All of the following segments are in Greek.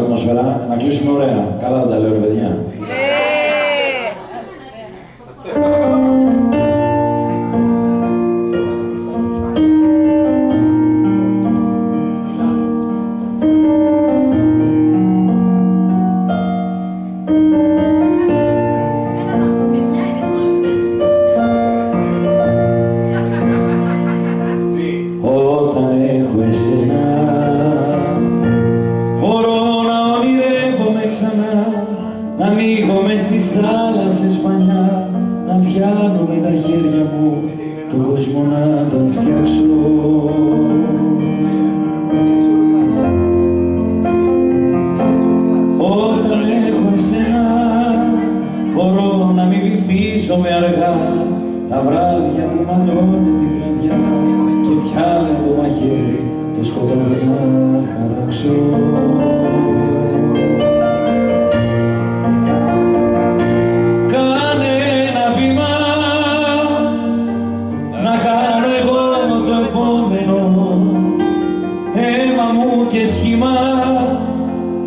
ατμόσφαιρα, να κλείσουμε ωραία. Καλά δεν τα λέω, ρε παιδιά. Να ανοίγω μες στις θάλασσες πανιά, να πιάνω με τα χέρια μου τον κόσμο να τον φτιάξω. Όταν έχω εσένα μπορώ να μην βυθίζομαι αργά τα βράδια που μαλώνει τη βραδιά και πιάνω το μαχαίρι το σκοτάδι να χαράξω. Και σχήμα,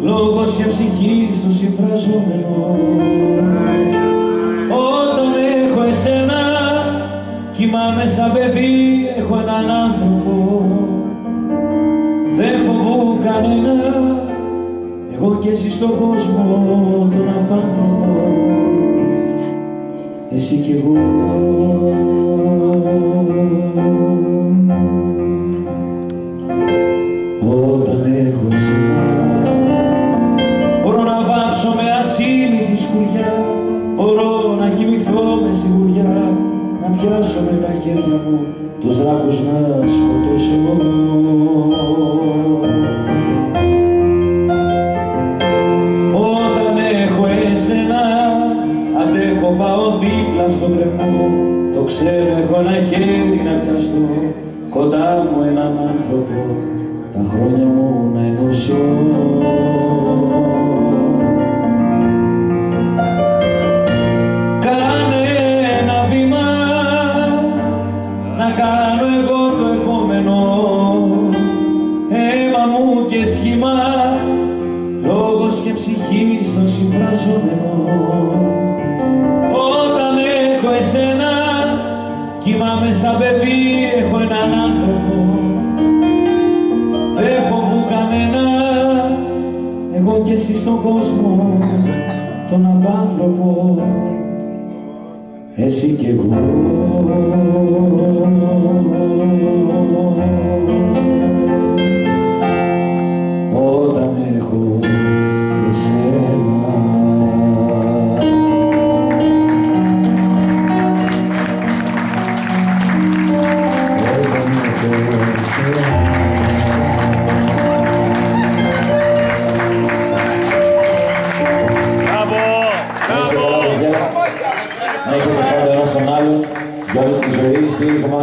λόγος και ψυχή στο συμφραζόμενο. Όταν έχω εσένα, κοιμάμαι σαν παιδί, έχω έναν άνθρωπο. Δεν φοβού κανένα, εγώ και εσύ στον κόσμο τον απάνθρωπο. Εσύ κι εγώ. Όταν έχω εσένα μπορώ να βάψω με ασύνη τη σκουριά, μπορώ να κοιμηθώ με σιγουριά, να πιάσω με τα χέρια μου τους δράκους να σκοτώσω. Όταν έχω εσένα αντέχω, πάω δίπλα στο κρεμό, το ξέρω έχω ένα χέρι να πιαστώ, κοντά μου έναν άνθρωπο τα χρόνια μου να ενώσω. Κάνε ένα βήμα να κάνω εγώ το επόμενο, αίμα μου και σχήμα, λόγος και ψυχή στο συμφραζόμενο. Όταν έχω εσένα κοιμάμαι σαν παιδί, έχω έναν άνθρωπο. Δεν φοβού κανένα, εγώ και εσύ στον κόσμο τον απάνθρωπο, εσύ κι εγώ. Όταν έχω εσένα. Όταν έχω εσένα. Να έχετε πάντα ένας τον άλλον για όλη τη ζωή, στήριγμα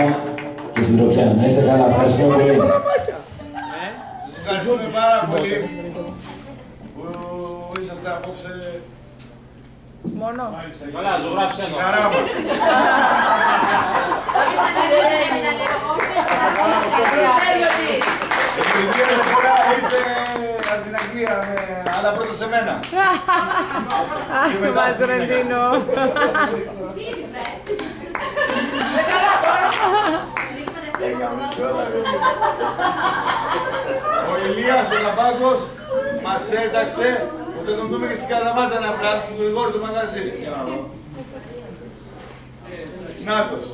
και συντροφιά. Να είστε καλά. Ευχαριστούμε πολύ. Σας ευχαριστούμε πάρα πολύ που είσαστε απόψε. Μόνο. Καλά, το γράψε εδώ. Χαρά μας. Επειδή η φορά ήρθε από την Αγγλία, αλλά πρώτα σε μένα. Άσε μας, Ρεντίνο. Ο Ηλίας ο Λαμπάκος μας έταξε ότι τον δούμε και στην Καλαμάτα να βγάλει στον Γρηγόρη του μαγαζί. Νάτος.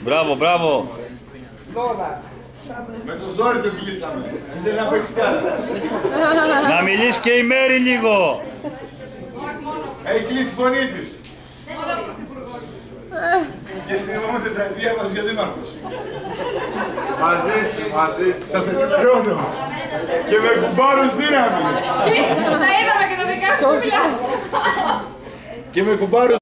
Μπράβο, μπράβο. Με το ζόρι τον κλείσαμε. Δεν να παίξει καλά. Να μιλήσει και η Μέρη λίγο. Έχει κλείσει τη φωνή της. Και στην επόμενη τετραετία μας για δήμαρχος. Μαζί, μαζί. Σας ενημερώνω. Και με κουμπάρους δύναμη. Τα είδαμε και το δικά σου μιλάς. Και με κουμπάρους